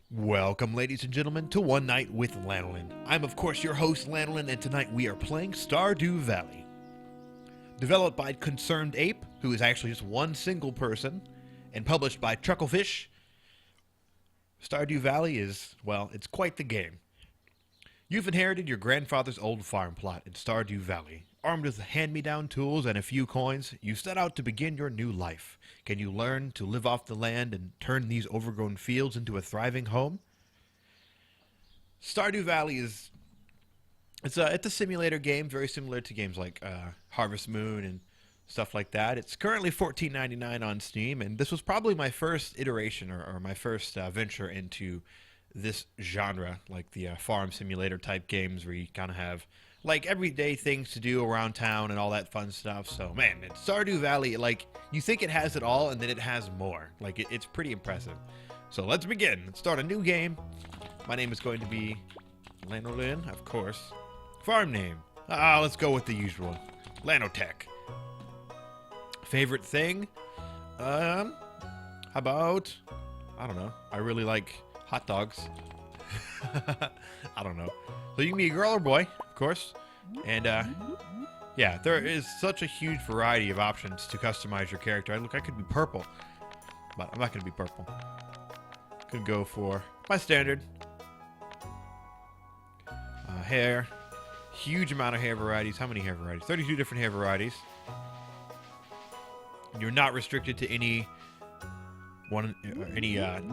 Welcome, ladies and gentlemen, to One Night with Lanolin. I'm, of course, your host, Lanolin, and tonight we are playing Stardew Valley. Developed by Concerned Ape, who is actually just one single person, and published by Trucklefish. Stardew Valley is, well, it's quite the game. You've inherited your grandfather's old farm plot in Stardew Valley. Armed with hand-me-down tools and a few coins, you set out to begin your new life. Can you learn to live off the land and turn these overgrown fields into a thriving home? Stardew Valley is... It's a simulator game, very similar to games like Harvest Moon and stuff like that. It's currently $14.99 on Steam, and this was probably my first iteration or my first venture into this genre, like the farm simulator type games where you kind of have like everyday things to do around town and all that fun stuff. So man, it's Stardew Valley, like you think it has it all and then it has more. Like it's pretty impressive. So let's begin. Let's start a new game. My name is going to be Lanolin, of course. Farm name. Let's go with the usual. Lanotech. Favorite thing? How about, I don't know. I really like hot dogs. I don't know. So you can be a girl or boy, of course. And, yeah, there is such a huge variety of options to customize your character. I could be purple. But I'm not going to be purple. Could go for my standard. Hair. Huge amount of hair varieties. How many hair varieties? 32 different hair varieties. And you're not restricted to any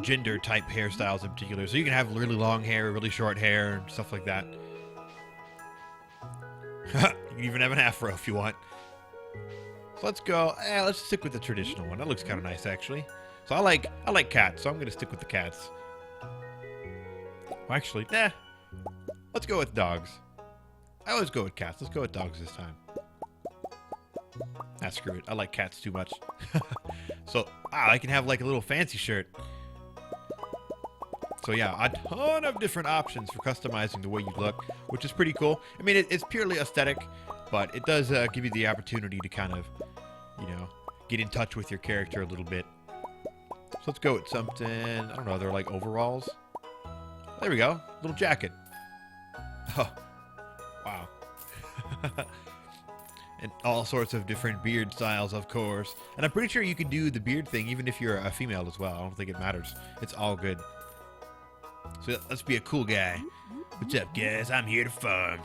gender type hairstyles in particular. So you can have really long hair, really short hair, and stuff like that. You can even have an afro if you want. So let's go. Let's stick with the traditional one. That looks kind of nice, actually. So I like cats, so I'm gonna stick with the cats. Well, actually, let's go with dogs. I always go with cats. Let's go with dogs this time. Screw it. I like cats too much. So, I can have like a little fancy shirt. So yeah, a ton of different options for customizing the way you look, which is pretty cool. I mean, it's purely aesthetic, but it does give you the opportunity to kind of, you know, get in touch with your character a little bit. So let's go with something, I don't know, they're like overalls. There we go, little jacket. Oh, wow. And all sorts of different beard styles, of course. And I'm pretty sure you can do the beard thing even if you're a female as well. I don't think it matters. It's all good. So let's be a cool guy. What's up, guys? I'm here to farm.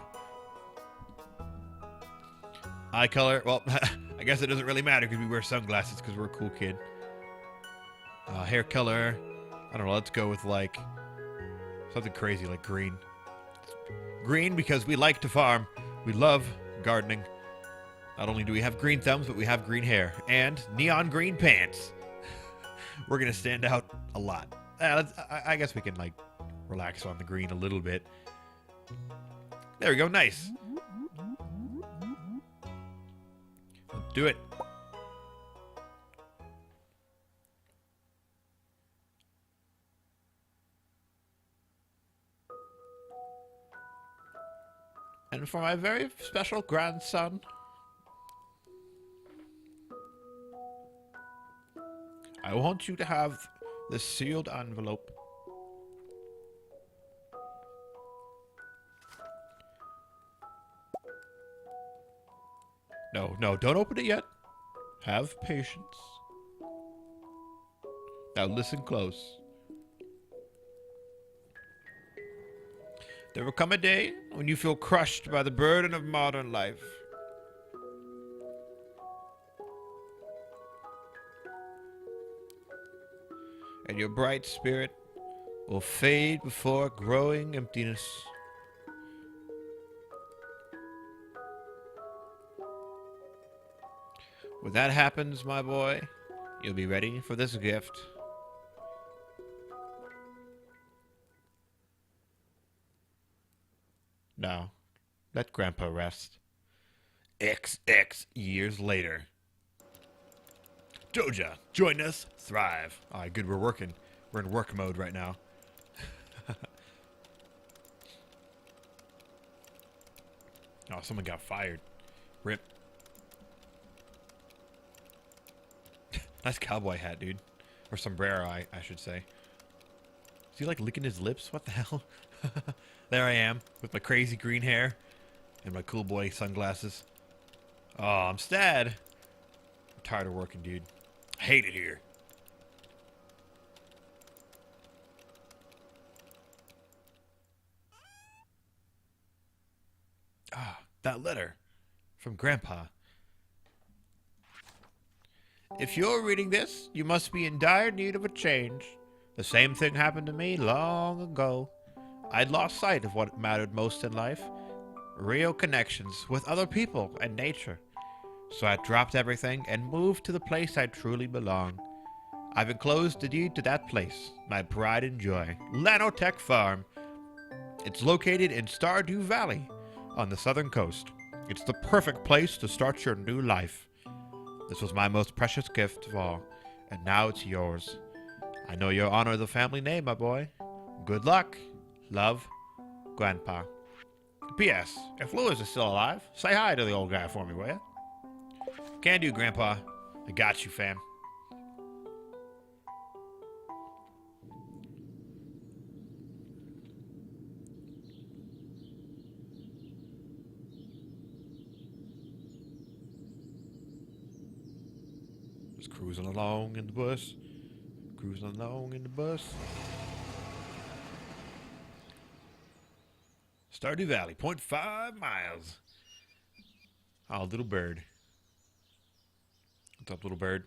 Eye color? Well, I guess it doesn't really matter because we wear sunglasses because we're a cool kid. Hair color? I don't know. Let's go with like something crazy like green. Green because we like to farm. We love gardening. Not only do we have green thumbs, but we have green hair. And neon green pants. We're going to stand out a lot. I guess we can, like, relax on the green a little bit. There we go. Nice. Let's do it. And for my very special grandson... I want you to have this sealed envelope. No, don't open it yet. Have patience. Now listen close. There will come a day when you feel crushed by the burden of modern life. And your bright spirit will fade before growing emptiness. When that happens, my boy, you'll be ready for this gift. Now, let Grandpa rest. XX years later. Doja, join us, thrive. Alright, good, we're working. We're in work mode right now. Oh, someone got fired. Rip. Nice cowboy hat, dude. Or sombrero, I should say. he like licking his lips? What the hell? There I am with my crazy green hair and my cool boy sunglasses. Oh, I'm sad. I'm tired of working, dude. I hate it here. Ah, that letter from Grandpa. If you're reading this, you must be in dire need of a change. The same thing happened to me long ago. I'd lost sight of what mattered most in life. Real connections with other people and nature. So I dropped everything and moved to the place I truly belong. I've enclosed the deed to that place, my pride and joy, Lanolin Farm. It's located in Stardew Valley on the southern coast. It's the perfect place to start your new life. This was my most precious gift of all, and now it's yours. I know you'll honor the family name, my boy. Good luck. Love, Grandpa. P.S. If Lewis is still alive, say hi to the old guy for me, will ya? Can do, Grandpa. I got you, fam. Just cruising along in the bus. Cruising along in the bus. Stardew Valley, 0.5 miles. Oh, little bird. What's up, little bird?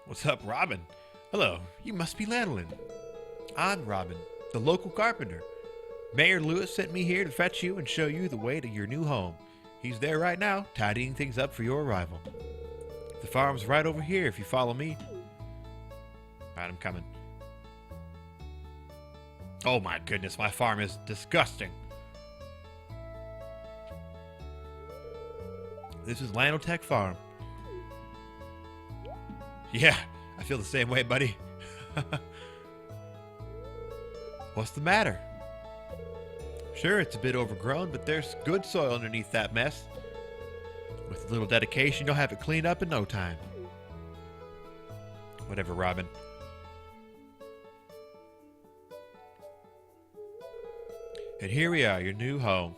What's up, Robin? Hello, you must be Lanolin. I'm Robin, the local carpenter. Mayor Lewis sent me here to fetch you and show you the way to your new home. He's there right now, tidying things up for your arrival. The farm's right over here if you follow me. Alright, I'm coming. Oh my goodness, my farm is disgusting. This is Lanolin Farm. Yeah, I feel the same way, buddy. What's the matter? Sure, it's a bit overgrown, but there's good soil underneath that mess. With a little dedication, you'll have it cleaned up in no time. Whatever, Robin. And here we are, your new home.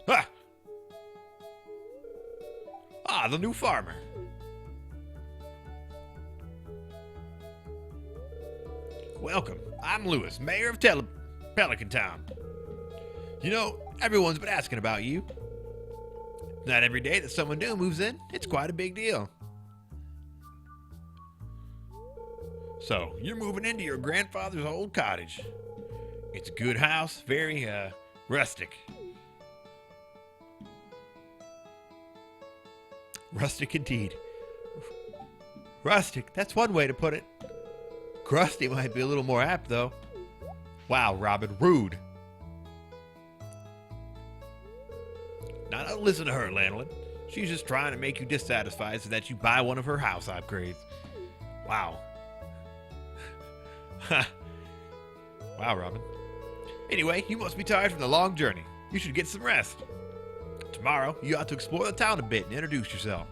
Ah! Ah, the new farmer. Welcome. I'm Lewis, mayor of Pelican Town. You know, everyone's been asking about you. Not every day that someone new moves in, it's quite a big deal. So, you're moving into your grandfather's old cottage. It's a good house, very, rustic. Rustic indeed. Rustic, that's one way to put it. Crusty might be a little more apt, though. Wow, Robin, rude. Now, don't listen to her, Lanolin. She's just trying to make you dissatisfied so that you buy one of her house upgrades. Wow. Wow, Robin. Anyway, you must be tired from the long journey. You should get some rest. Tomorrow, you ought to explore the town a bit and introduce yourself.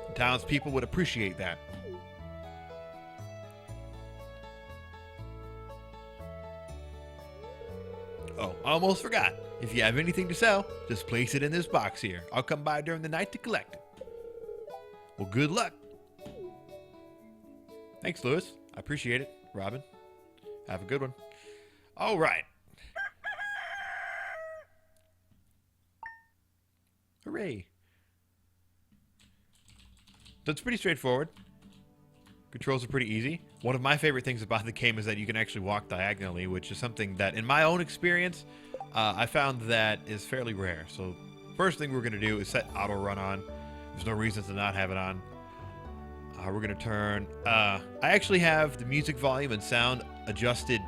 The townspeople would appreciate that. Oh, I almost forgot. If you have anything to sell, just place it in this box here. I'll come by during the night to collect it. Well, good luck. Thanks, Lewis. I appreciate it. Robin, have a good one. All right. Hooray. So it's pretty straightforward. Controls are pretty easy. One of my favorite things about the game is that you can actually walk diagonally, which is something that, in my own experience, I found that is fairly rare. So, first thing we're going to do is set auto run on. There's no reason to not have it on. We're going to turn... I actually have the music volume and sound adjusted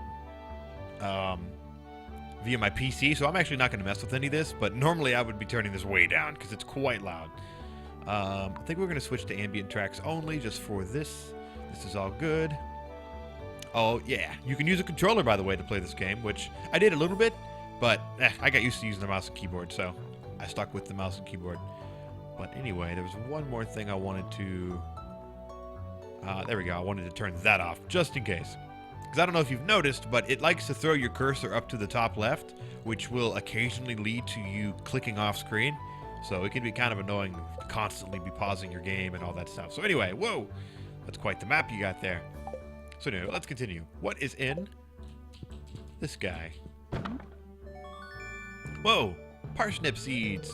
via my PC, so I'm actually not going to mess with any of this, but normally I would be turning this way down because it's quite loud. I think we're going to switch to ambient tracks only just for this. This is all good. Oh, yeah. You can use a controller, by the way, to play this game, which I did a little bit, but I got used to using the mouse and keyboard, so I stuck with the mouse and keyboard. But anyway, there was one more thing I wanted to... there we go. I wanted to turn that off, just in case. Because I don't know if you've noticed, but it likes to throw your cursor up to the top left, which will occasionally lead to you clicking off screen. So it can be kind of annoying to constantly be pausing your game and all that stuff. So anyway, whoa! That's quite the map you got there. So anyway, let's continue. What is in this guy? Whoa! Parsnip seeds!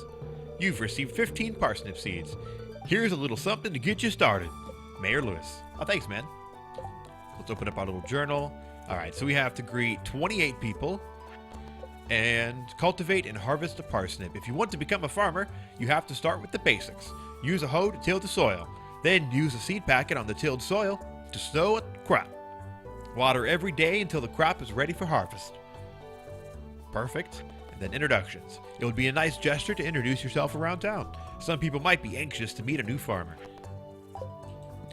You've received 15 parsnip seeds. Here's a little something to get you started. Mayor Lewis. Oh, thanks, man. Let's open up our little journal. Alright, so we have to greet 28 people and cultivate and harvest a parsnip. If you want to become a farmer, you have to start with the basics. Use a hoe to till the soil. Then use a seed packet on the tilled soil to sow a crop. Water every day until the crop is ready for harvest. Perfect. And then introductions. It would be a nice gesture to introduce yourself around town. Some people might be anxious to meet a new farmer.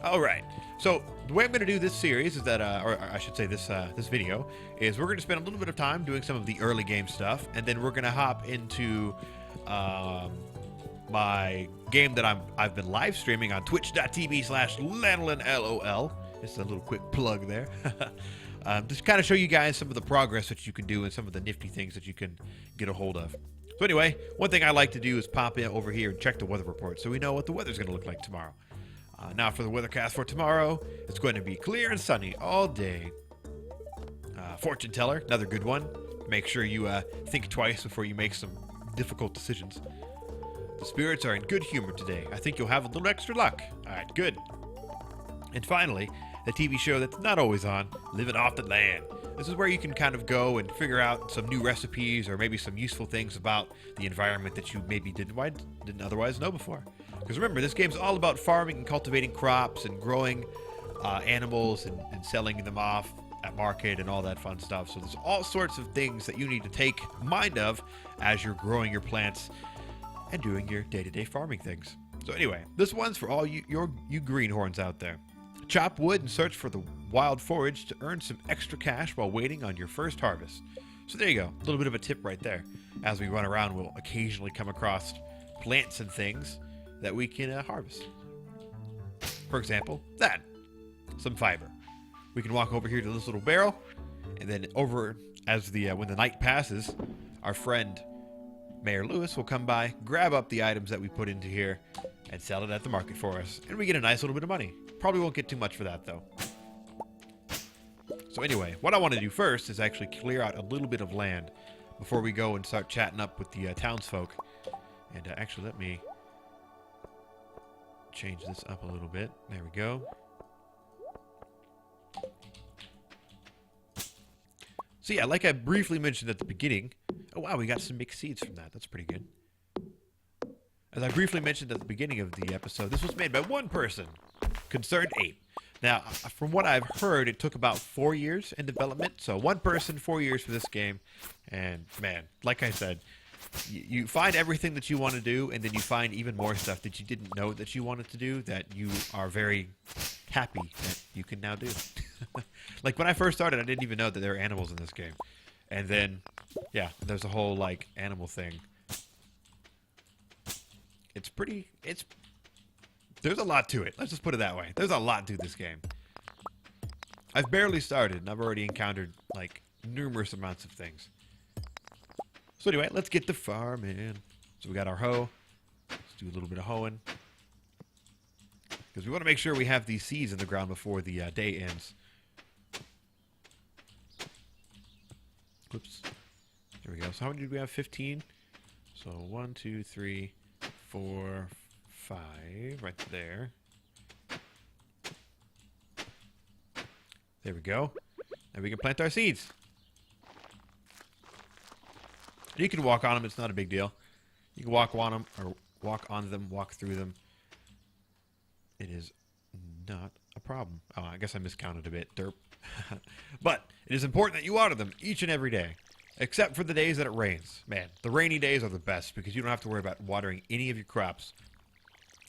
Alright, so the way I'm going to do this series is that, or I should say this video, is we're going to spend a little bit of time doing some of the early game stuff, and then we're going to hop into my game that I've been live streaming on twitch.tv/LanolinLOL. Just a little quick plug there. Just kind of show you guys some of the progress that you can do and some of the nifty things that you can get a hold of. So anyway, one thing I like to do is pop in over here and check the weather report so we know what the weather's going to look like tomorrow. Now for the weathercast for tomorrow, it's going to be clear and sunny all day. Fortune teller, another good one. Make sure you think twice before you make some difficult decisions. The spirits are in good humor today. I think you'll have a little extra luck. Alright, good. And finally, the TV show that's not always on, Living Off the Land. This is where you can kind of go and figure out some new recipes or maybe some useful things about the environment that you maybe didn't otherwise know before. Because remember, this game's all about farming and cultivating crops and growing animals and selling them off at market and all that fun stuff. So there's all sorts of things that you need to take mind of as you're growing your plants and doing your day-to-day farming things. So anyway, this one's for all you greenhorns out there. Chop wood and search for the wild forage to earn some extra cash while waiting on your first harvest. So there you go, a little bit of a tip right there. As we run around, we'll occasionally come across plants and things that we can harvest. For example, that. Some fiber. We can walk over here to this little barrel, and then over as when the night passes, our friend Mayor Lewis will come by, grab up the items that we put into here, and sell it at the market for us. And we get a nice little bit of money. Probably won't get too much for that, though. So anyway, what I want to do first is actually clear out a little bit of land before we go and start chatting up with the townsfolk. And actually, let me change this up a little bit. There we go. So yeah, like I briefly mentioned at the beginning... Oh wow, we got some mixed seeds from that. That's pretty good. As I briefly mentioned at the beginning of the episode, this was made by one person, Concerned Ape. Now, from what I've heard, it took about 4 years in development. So one person, 4 years for this game. And man, like I said, you find everything that you want to do, and then you find even more stuff that you didn't know that you wanted to do that you are very happy that you can now do. Like when I first started, I didn't even know that there were animals in this game. And then, yeah, there's a whole, like, animal thing. There's a lot to it. Let's just put it that way. There's a lot to this game. I've barely started, and I've already encountered, like, numerous amounts of things. So anyway, let's get to farming. So we got our hoe. Let's do a little bit of hoeing. Because we want to make sure we have these seeds in the ground before the day ends. Whoops. There we go. So how many did we have? 15. So 1, 2, 3, 4, 5. Right there. There we go. And we can plant our seeds. You can walk on them. It's not a big deal. You can walk on them, or walk on them, walk through them. It is not a problem. Oh, I guess I miscounted a bit. Derp. But it is important that you water them each and every day, except for the days that it rains. Man, the rainy days are the best because you don't have to worry about watering any of your crops.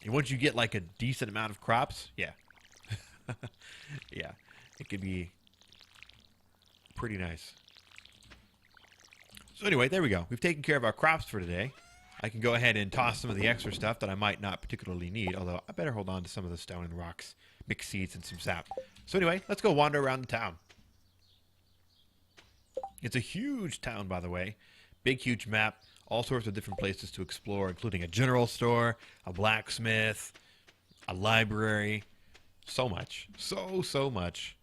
And once you get like a decent amount of crops, yeah. Yeah, it could be pretty nice. So anyway, there we go. We've taken care of our crops for today. I can go ahead and toss some of the extra stuff that I might not particularly need, although I better hold on to some of the stone and rocks, mix seeds, and some sap. So anyway, let's go wander around the town. It's a huge town, by the way. Big, huge map. All sorts of different places to explore, including a general store, a blacksmith, a library. So much. So much.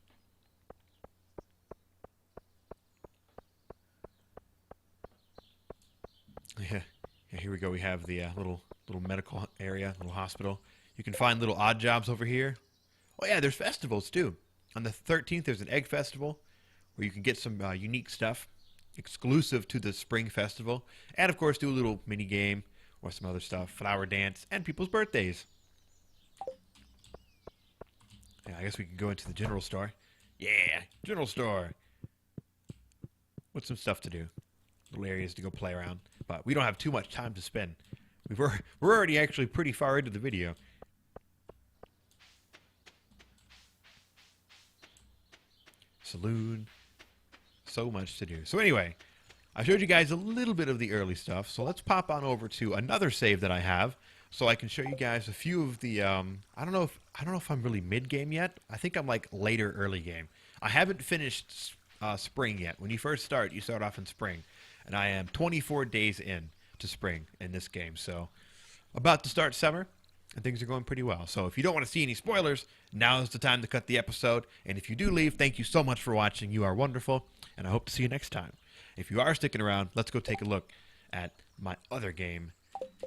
Yeah. Here we go. We have the little medical area, little hospital. You can find little odd jobs over here. Oh, yeah, there's festivals, too. On the 13th, there's an egg festival where you can get some unique stuff exclusive to the spring festival. And, of course, do a little mini game or some other stuff, flower dance, and people's birthdays. Yeah, I guess we can go into the general store. Yeah, general store. What's some stuff to do? Little areas to go play around. But we don't have too much time to spend. We're already actually pretty far into the video. Saloon. So much to do. So anyway, I showed you guys a little bit of the early stuff. So let's pop on over to another save that I have, so I can show you guys a few of the. I don't know if I'm really mid game yet. I think I'm like later early game. I haven't finished spring yet. When you first start, you start off in spring, and I am 24 days in to spring in this game. So about to start summer, and things are going pretty well. So if you don't want to see any spoilers, now is the time to cut the episode. And if you do leave, thank you so much for watching. You are wonderful, and I hope to see you next time. If you are sticking around, let's go take a look at my other game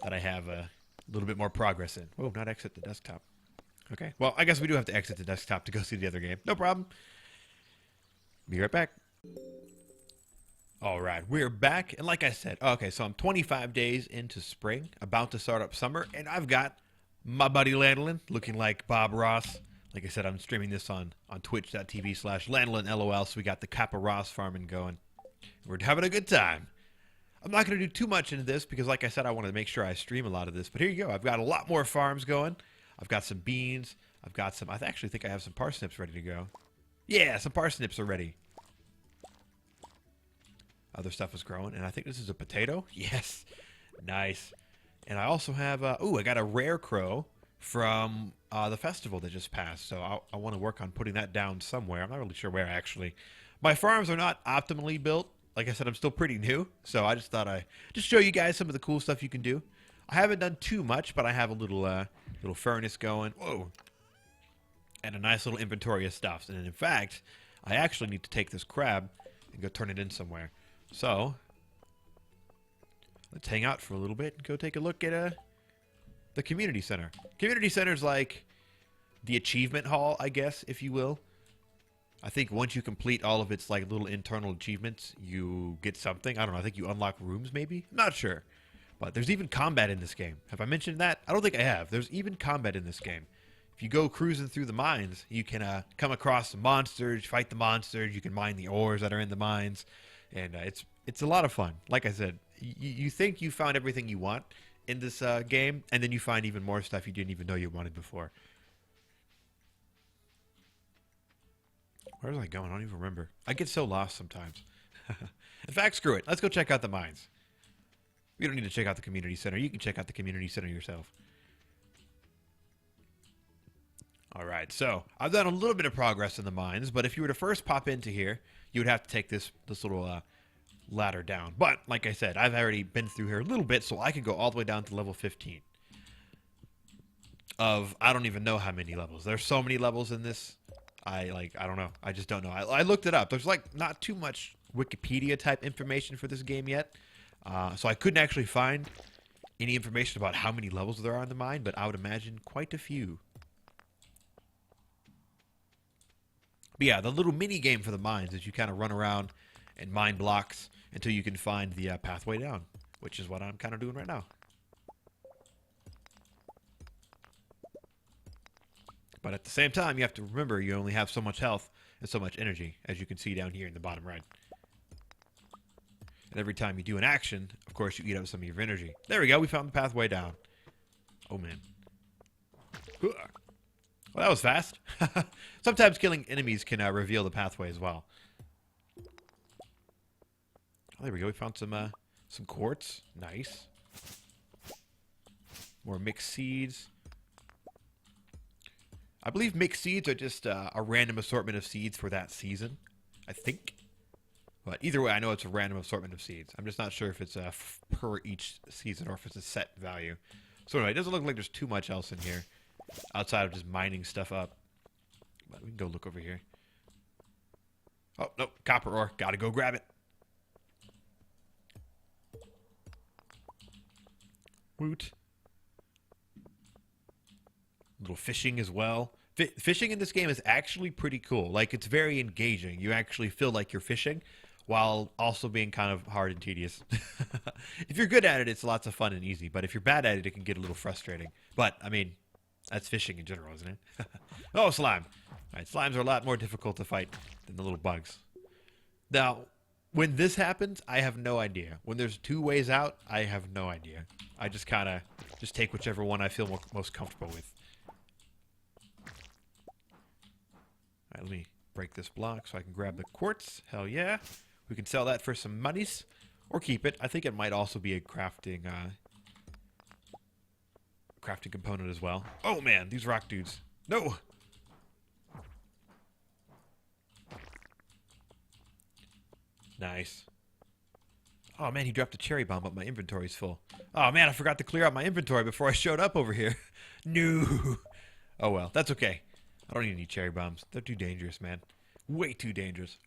that I have a little bit more progress in. Oh, not exit the desktop. Okay, well, I guess we do have to exit the desktop to go see the other game. No problem. Be right back. All right, we're back. And like I said, okay, so I'm 25 days into spring, about to start up summer, and I've got my buddy Lanolin, looking like Bob Ross. Like I said, I'm streaming this on twitch.tv/LanolinLOL, so we got the Kappa Ross farming going. We're having a good time. I'm not going to do too much into this because, like I said, I want to make sure I stream a lot of this. But here you go. I've got a lot more farms going. I've got some beans. I've got some... I actually think I have some parsnips ready to go. Yeah, some parsnips are ready. Other stuff is growing. And I think this is a potato. Yes. Nice. And I also have... I got a rare crow from the festival that just passed. So I want to work on putting that down somewhere. I'm not really sure where, actually. My farms are not optimally built. Like I said, I'm still pretty new, so I just thought I'd just show you guys some of the cool stuff you can do. I haven't done too much, but I have a little furnace going. Whoa. And a nice little inventory of stuff. And in fact, I actually need to take this crab and go turn it in somewhere. So, let's hang out for a little bit and go take a look at the community center. Community center is like the achievement hall, I guess, if you will. I think once you complete all of its like little internal achievements, you get something. I don't know. I think you unlock rooms, maybe. I'm not sure. But there's even combat in this game. Have I mentioned that? I don't think I have. There's even combat in this game. If you go cruising through the mines, you can come across some monsters, fight the monsters. You can mine the ores that are in the mines, and it's a lot of fun. Like I said, you think you found everything you want in this game, and then you find even more stuff you didn't even know you wanted before. Where was I going? I don't even remember. I get so lost sometimes. In fact, screw it. Let's go check out the mines. You don't need to check out the community center. You can check out the community center yourself. All right, so I've done a little bit of progress in the mines, but if you were to first pop into here, you would have to take this little ladder down. But like I said, I've already been through here a little bit, so I can go all the way down to level 15. I don't even know how many levels. There's so many levels in this. I don't know. I just don't know. I looked it up. There's like not too much Wikipedia type information for this game yet. So I couldn't actually find any information about how many levels there are in the mine, but I would imagine quite a few. But yeah, the little mini game for the mines is you kind of run around and mine blocks until you can find the pathway down, which is what I'm kind of doing right now. But at the same time, you have to remember you only have so much health and so much energy, as you can see down here in the bottom right. And every time you do an action, of course, you eat up some of your energy. There we go. We found the pathway down. Oh, man. Well, that was fast. Sometimes killing enemies can reveal the pathway as well. Oh, there we go. We found some quartz. Nice. More mixed seeds. I believe mixed seeds are just a random assortment of seeds for that season. I think. But either way, I know it's a random assortment of seeds. I'm just not sure if it's per each season or if it's a set value. So anyway, it doesn't look like there's too much else in here outside of just mining stuff up. But we can go look over here. Oh, no, copper ore. Gotta go grab it. Woot. A little fishing as well. Fishing in this game is actually pretty cool. Like, it's very engaging. You actually feel like you're fishing while also being kind of hard and tedious. If you're good at it, it's lots of fun and easy. But if you're bad at it, it can get a little frustrating. But, I mean, that's fishing in general, isn't it? Oh, slime. All right, slimes are a lot more difficult to fight than the little bugs. Now, when this happens, I have no idea. When there's two ways out, I have no idea. I just kind of just take whichever one I feel most comfortable with. All right, let me break this block so I can grab the quartz. Hell yeah. We can sell that for some monies or keep it. I think it might also be a crafting component as well. Oh man, these rock dudes. No. Nice. Oh man, he dropped a cherry bomb, but my inventory's full. Oh man, I forgot to clear out my inventory before I showed up over here. No. Oh well, that's okay. I don't need any cherry bombs. They're too dangerous, man. Way too dangerous.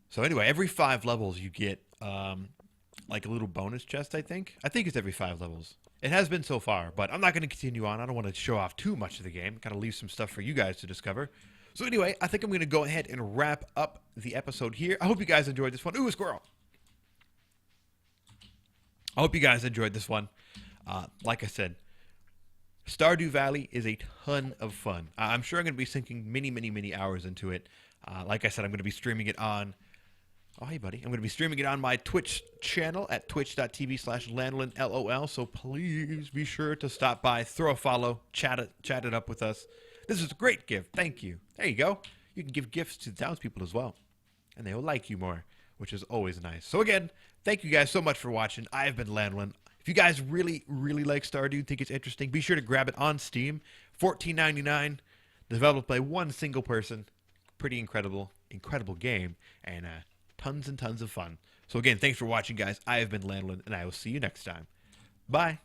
So anyway, every 5 levels you get like a little bonus chest, I think. I think it's every 5 levels. It has been so far, but I'm not going to continue on. I don't want to show off too much of the game. Kind of leave some stuff for you guys to discover. So anyway, I think I'm going to go ahead and wrap up the episode here. I hope you guys enjoyed this one. Ooh, a squirrel. I hope you guys enjoyed this one. Like I said, Stardew Valley is a ton of fun. I'm sure I'm going to be sinking many hours into it. Like I said, I'm going to be streaming it on... Oh, hey, buddy. I'm going to be streaming it on my Twitch channel at twitch.tv/Lanolin, LOL. So please be sure to stop by, throw a follow, chat it up with us. This is a great gift. Thank you. There you go. You can give gifts to the townspeople as well. And they will like you more, which is always nice. So again, thank you guys so much for watching. I've been Lanolin. If you guys really like Stardew, think it's interesting, be sure to grab it on Steam. $14.99, developed by one single person. Pretty incredible game, and tons and tons of fun. So again, thanks for watching, guys. I have been Lanolin, and I will see you next time. Bye.